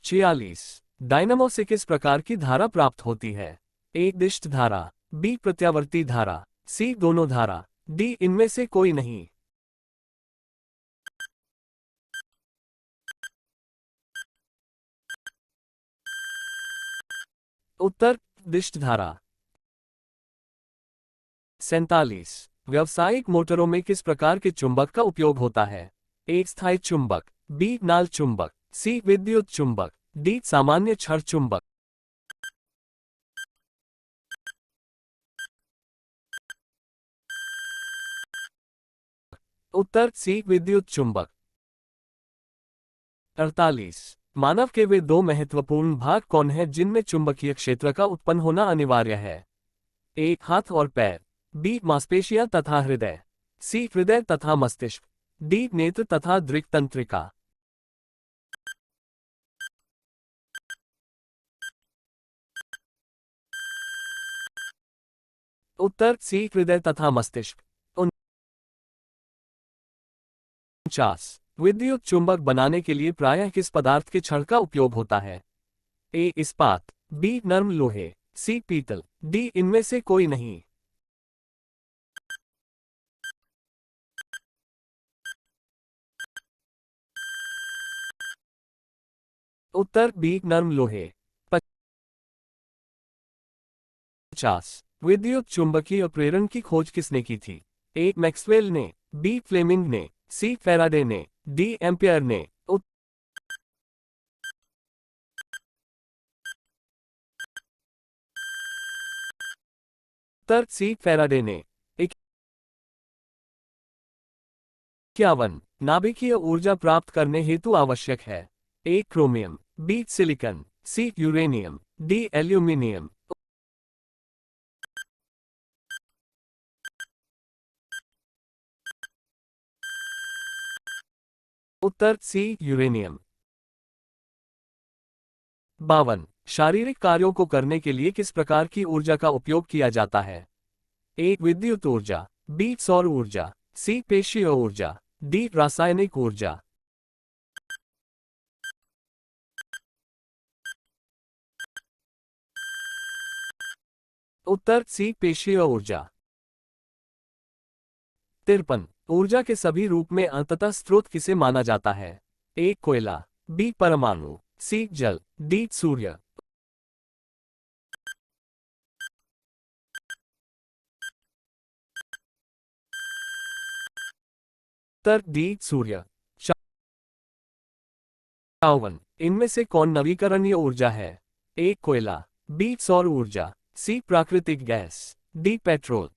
46। Dynamo से किस प्रकार की धारा प्राप्त होती है? ए दिष्ट धारा, बी प्रत्यावर्ती धारा, सी दोनों धारा, डी इनमें से कोई नहीं। उत्तर दिष्ट धारा। 47। व्यावसायिक मोटरों में किस प्रकार के चुंबक का उपयोग होता है? ए स्थायी चुंबक, बी नाल चुंबक, सी विद्युत चुंबक, डी सामान्य छड़ चुंबक। उत्तर सी विद्युत चुंबक। 48। मानव के वे दो महत्वपूर्ण भाग कौन हैं जिनमें चुंबकीय क्षेत्र का उत्पन्न होना अनिवार्य है? ए हाथ और पैर, बी मांसपेशियां तथा हृदय, सी हृदय तथा मस्तिष्क, डी नेत्र तथा दृक् तंत्रिका। उत्तर सी हृदय तथा मस्तिष्क। 49। विद्युत चुंबक बनाने के लिए प्रायः किस पदार्थ के छड़ का उपयोग होता है? ए इस्पात, बी नर्म लोहे, सी पीतल, डी इनमें से कोई नहीं। उत्तर बी नर्म लोहे। 50। विद्युत चुंबकीय प्रेरण की खोज किसने की थी? ए मैक्सवेल ने, बी फ्लेमिंग ने, सी फैराडे ने, डी एम्पियर ने। उत्तर सी फैराडे ने। 51। नाभिकीय ऊर्जा प्राप्त करने हेतु आवश्यक है? ए क्रोमियम, बी सिलिकॉन, सी यूरेनियम, डी एल्यूमिनियम। उत्तर सी यूरेनियम। 52। शारीरिक कार्यों को करने के लिए किस प्रकार की ऊर्जा का उपयोग किया जाता है? ए विद्युत ऊर्जा, बी सौर ऊर्जा, सी पेशीय ऊर्जा, डी रासायनिक ऊर्जा। उत्तर सी पेशीय ऊर्जा। 53। ऊर्जा के सभी रूप में अंततः स्रोत किसे माना जाता है? ए कोयला, बी परमाणु, सी जल, डी सूर्य। उत्तर डी सूर्य। 54। इनमें से कौन नवीकरणीय ऊर्जा है? ए कोयला, बी सौर ऊर्जा, सी प्राकृतिक गैस, डी पेट्रोल।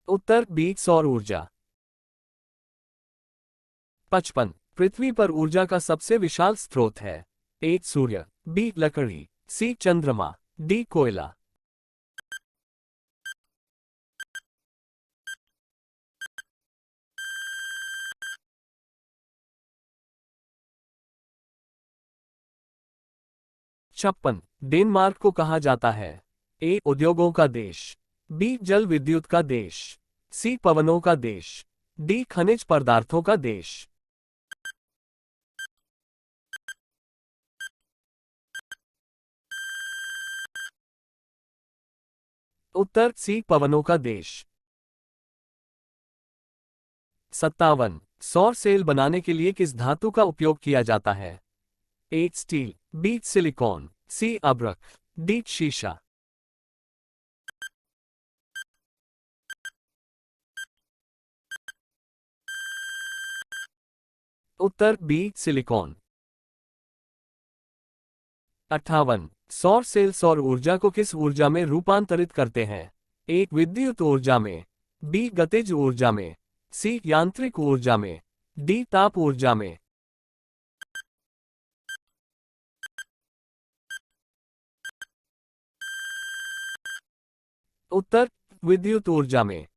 उत्तर बी सौर ऊर्जा। 55। पृथ्वी पर ऊर्जा का सबसे विशाल स्रोत है? ए सूर्य, बी लकड़ी, सी चंद्रमा, डी कोयला। छप्पन। डेनमार्क को कहा जाता है? ए उद्योगों का देश, बी जल विद्युत का देश, सी पवनों का देश, डी खनिज पदार्थों का देश। उत्तर सी पवनों का देश। 57। सौर सेल बनाने के लिए किस धातु का उपयोग किया जाता है? ए स्टील, बी सिलिकॉन, सी अब्रक, डी शीशा। उत्तर बी सिलिकॉन। 58। सौर सेल सौर ऊर्जा को किस ऊर्जा में रूपांतरित करते हैं? ए विद्युत ऊर्जा में, बी गतिज ऊर्जा में, सी यांत्रिक ऊर्जा में, डी ताप ऊर्जा में। उत्तर विद्युत ऊर्जा में।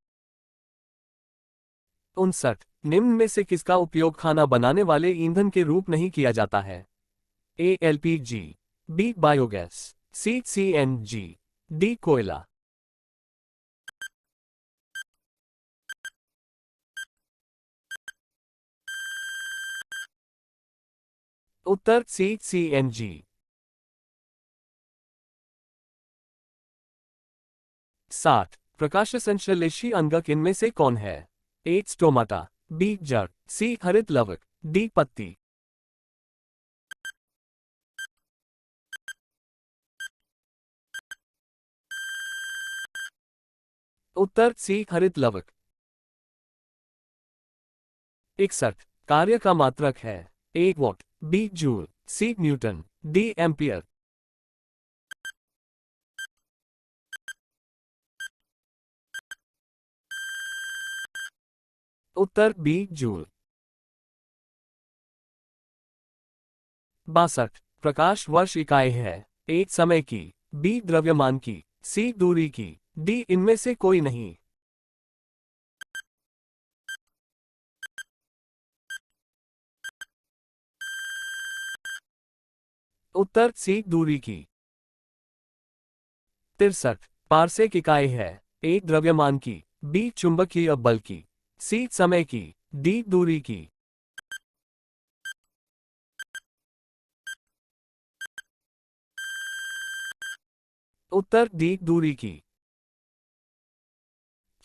59। निम्न में से किसका उपयोग खाना बनाने वाले ईंधन के रूप नहीं किया जाता है? ए एलपीजी, बी बायोगैस, सी सीएनजी, डी कोयला। उत्तर सी CNG। 60 प्रकाश संश्लेषी अंगक इनमें से कौन है? ए स्टोमाटा, बी जड़, सी हरित लवक, डी पत्ती। उत्तर सी हरित लवक। 61 कार्य का मात्रक है? A watt, B joule, C newton, D ampere. उत्तर बी जूल। 62 प्रकाश वर्ष इकाई है? ए समय की, बी द्रव्यमान की, सी दूरी की, डी इनमें से कोई नहीं। उत्तर सी दूरी की। 63 पारसेक इकाई है? ए द्रव्यमान की, बी चुंबकीय बल की, सी समय की, डी दूरी की। उत्तर डी दूरी की।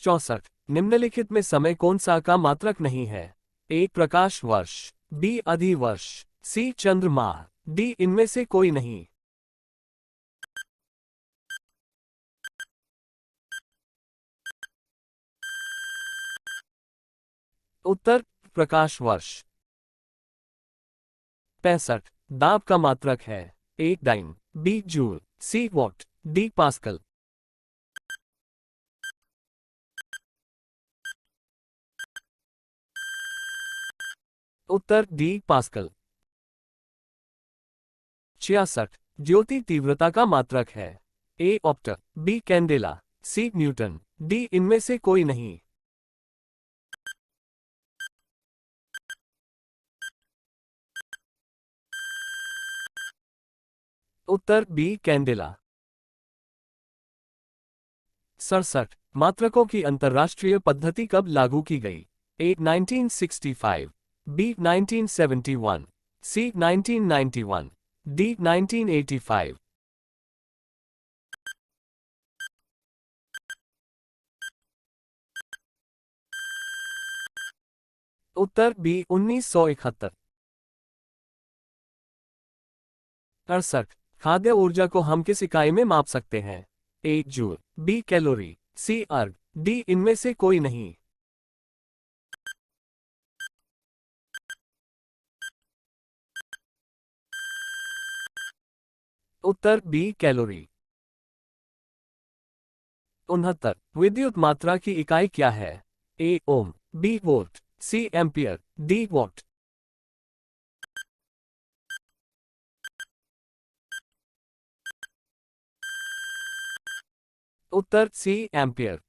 64 निम्नलिखित में समय कौन सा का मात्रक नहीं है? ए प्रकाश वर्ष, बी अधिवर्ष, सी चंद्रमाह, डी इनमें से कोई नहीं। उत्तर प्रकाश वर्ष। 65 दाब का मात्रक है? A dyne, B joule, C watt, D pascal. उत्तर डी पास्कल। 66 ज्योति तीव्रता का मात्रक है? ए ऑप्टर, B candela, C newton, D इनमें से कोई नहीं। उत्तर बी कैंडेला। 67 मात्रकों की अंतर्राष्ट्रीय पद्धति कब लागू की गई? ए 1965, बी 1971, सी 1991, डी 1985। उत्तर बी 1971। 68 खाद्य ऊर्जा को हम किस इकाई में माप सकते हैं? ए जूल, बी कैलोरी, सी अर्ग, डी इनमें से कोई नहीं। उत्तर बी कैलोरी। 69 विद्युत मात्रा की इकाई क्या है? A ohm, B volt, C ampere, D watt. उत्तर सी एम्पियर।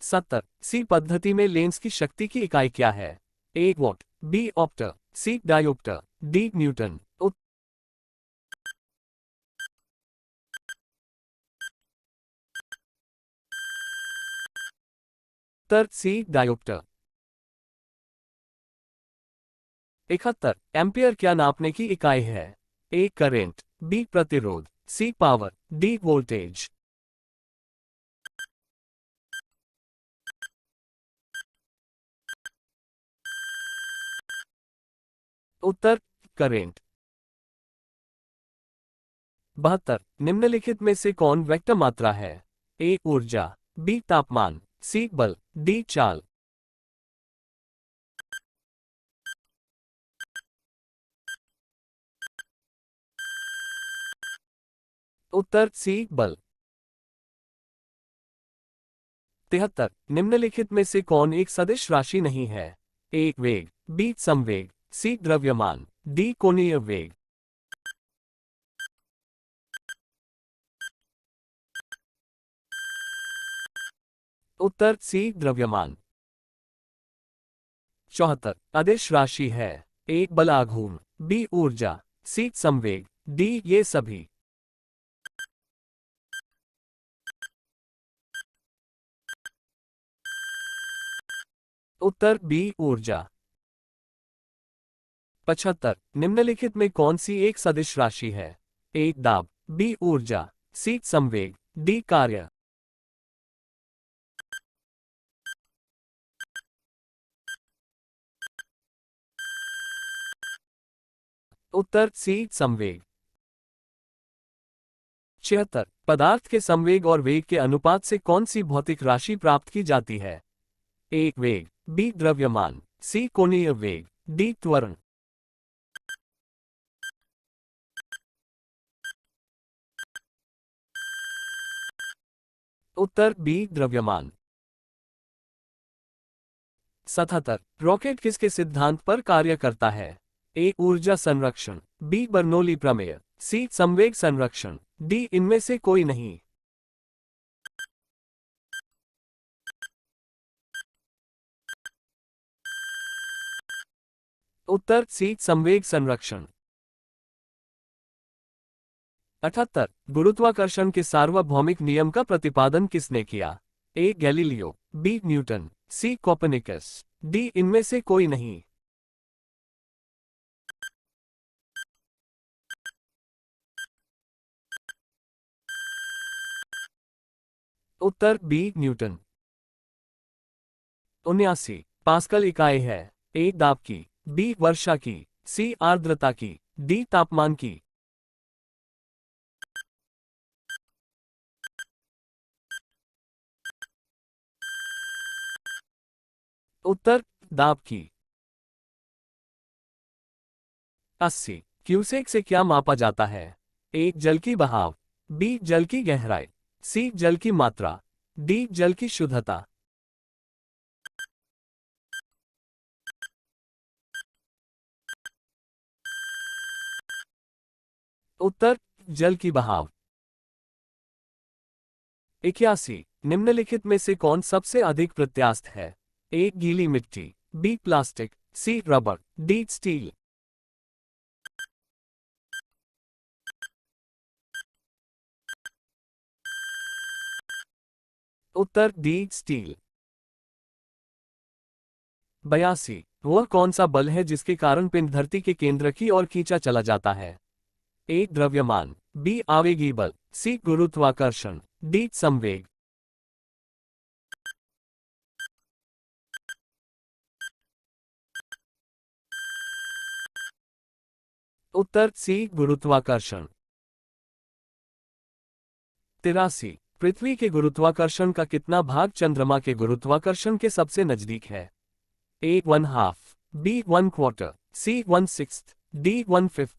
70 सी पद्धति में लेंस की शक्ति की इकाई क्या है? ए वॉट, बी ऑप्टर, सी डायोप्टर, डी न्यूटन। उत्तर सी डायोप्टर। 71 एम्पियर क्या नापने की इकाई है? ए करेंट, बी प्रतिरोध, सी पावर, डी वोल्टेज। उत्तर करेंट। 72 निम्नलिखित में से कौन वेक्टर मात्रा है? ए ऊर्जा, बी तापमान, सी बल, डी चाल। उत्तर सी बल। 73 निम्नलिखित में से कौन एक सदिश राशि नहीं है? ए वेग, बी संवेग, सी द्रव्यमान, डी कोणीय वेग। उत्तर सी द्रव्यमान। 74 अदिश राशि है? ए बलाघूर्ण, बी ऊर्जा, सी संवेग, डी ये सभी। उत्तर बी ऊर्जा। 75 निम्नलिखित में कौन सी एक सदिश राशि है? ए दाब, बी ऊर्जा, सी संवेग, डी कार्य। उत्तर सी संवेग। 76 पदार्थ के संवेग और वेग के अनुपात से कौन सी भौतिक राशि प्राप्त की जाती है? ए वेग, बी द्रव्यमान, सी कोणीय वेग, डी त्वरण। उत्तर बी द्रव्यमान। 77 रॉकेट किसके सिद्धांत पर कार्य करता है? ए ऊर्जा संरक्षण, बी बर्नौली प्रमेय, सी संवेग संरक्षण, डी इनमें से कोई नहीं। उत्तर सी संवेग संरक्षण। 78 गुरुत्वाकर्षण के सार्वभौमिक नियम का प्रतिपादन किसने किया? A Galileo, B Newton, C Copernicus, D इनमें से कोई नहीं। उत्तर बी न्यूटन। 79 पास्कल इकाई है? ए दाब की, बी वर्षा की, सी आर्द्रता की, डी तापमान की। उत्तर दाब की। 80 क्यूसेक से क्या मापा जाता है? ए जल की बहाव, बी जल की गहराई, सी जल की मात्रा, डी जल की शुद्धता। उत्तर जल की बहाव। 81 निम्नलिखित में से कौन सबसे अधिक प्रत्यास्थ है? ए गीली मिट्टी, बी प्लास्टिक, सी रबर, डी स्टील। उत्तर डी स्टील। 82 वह कौन सा बल है जिसके कारण पिंड धरती के केंद्र की ओर खींचा चला जाता है? ए द्रव्यमान, बी आवेगी बल, सी गुरुत्वाकर्षण, डी संवेग। उत्तर सी गुरुत्वाकर्षण। 83 पृथ्वी के गुरुत्वाकर्षण का कितना भाग चंद्रमा के गुरुत्वाकर्षण के सबसे नजदीक है? ए 1/2, बी 1/4, सी 1/6, डी 1/5।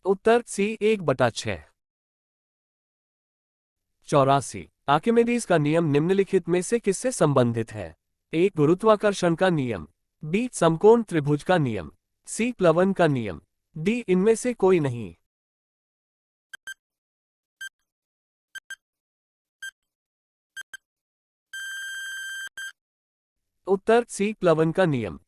उत्तर सी 1/6। 84 आर्किमिडीज का नियम निम्नलिखित में से किससे संबंधित है? ए गुरुत्वाकर्षण का नियम, बी समकोण त्रिभुज का नियम, सी प्लवन का नियम, डी इनमें से कोई नहीं। उत्तर सी प्लवन का नियम।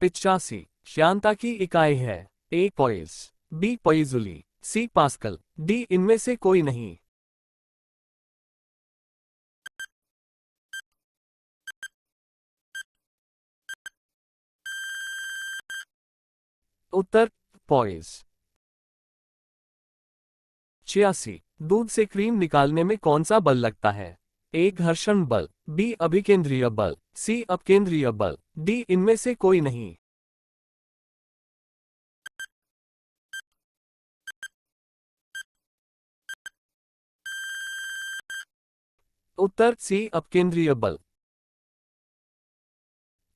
85 श्यानता की इकाई है? ए पॉइस, बी पॉइजुली, सी पास्कल, डी इनमें से कोई नहीं। उत्तर पॉइस। 86 दूध से क्रीम निकालने में कौन सा बल लगता है? ए घर्षण बल, बी अभिकेंद्रीय बल, सी अपकेंद्रीय बल, डी इनमें से कोई नहीं। उत्तर सी अपकेंद्रीय बल।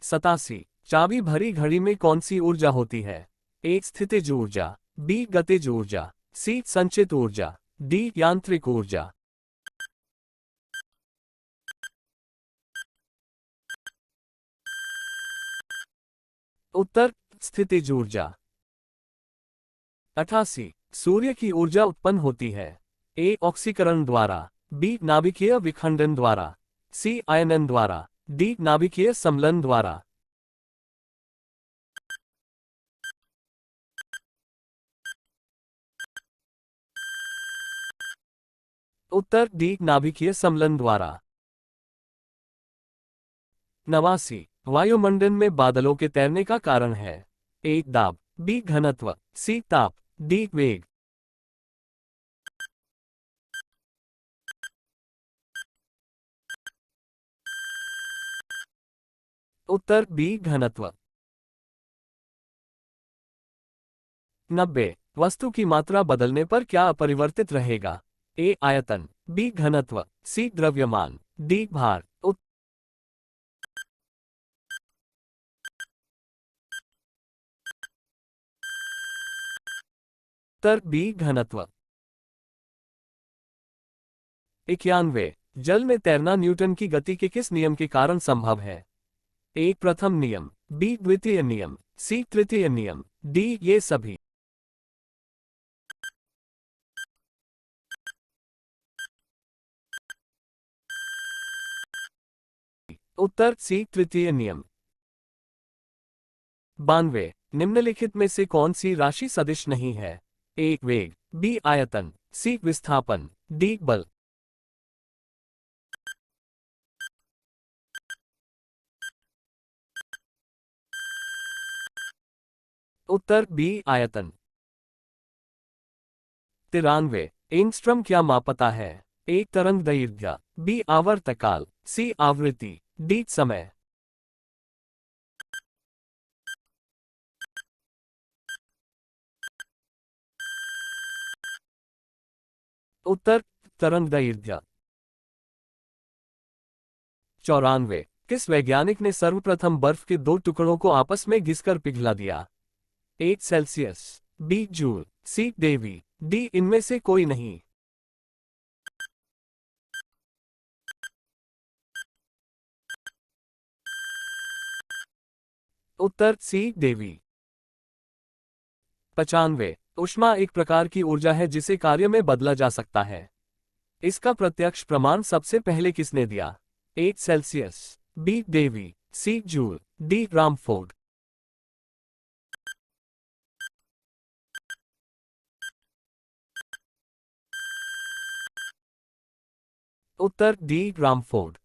87 चाबी भरी घड़ी में कौन सी ऊर्जा होती है? ए स्थितिज ऊर्जा, बी गतिज ऊर्जा, सी संचित ऊर्जा, डी यांत्रिक ऊर्जा। उत्तर स्थितिज ऊर्जा। 88 सूर्य की ऊर्जा उत्पन्न होती है? ए ऑक्सीकरण द्वारा, बी नाभिकीय विखंडन द्वारा, सी आयनन द्वारा, डी नाभिकीय सम्लन द्वारा। उत्तर डी नाभिकीय समलन द्वारा। 89 वायुमंडल में बादलों के तैरने का कारण है। ए दाब, बी घनत्व, सी ताप, डी वेग। उत्तर बी घनत्व। 90 वस्तु की मात्रा बदलने पर क्या अपरिवर्तित रहेगा। ए आयतन, बी घनत्व, सी द्रव्यमान, डी भार। उत्तर बी घनत्व। 91 जल में तैरना न्यूटन की गति के किस नियम के कारण संभव है। ए प्रथम नियम, बी द्वितीय नियम, सी तृतीय नियम, डी ये सभी। उत्तर सी तृतीय नियम। 92 निम्नलिखित में से कौन सी राशि सदिश नहीं है। ए वेग, बी आयतन, सी विस्थापन, डी बल। उत्तर बी आयतन। 93 एंगस्ट्रम क्या मापता है। ए तरंग दैर्घ्य, बी आवर्तकाल, सी आवृत्ति, डी समय। उत्तर तरंग दैर्घ्य। 94 किस वैज्ञानिक ने सर्वप्रथम बर्फ के दो टुकड़ों को आपस में घिसकर पिघला दिया। ए सेल्सियस, बी जूल, सी डेवी, डी इनमें से कोई नहीं। उत्तर सी डेवी। 95 ऊष्मा एक प्रकार की ऊर्जा है जिसे कार्य में बदला जा सकता है। इसका प्रत्यक्ष प्रमाण सबसे पहले किसने दिया। ए सेल्सियस, बी डेवी, सी जूल, डी रामफोर्ड। उत्तर डी रामफोर्ड।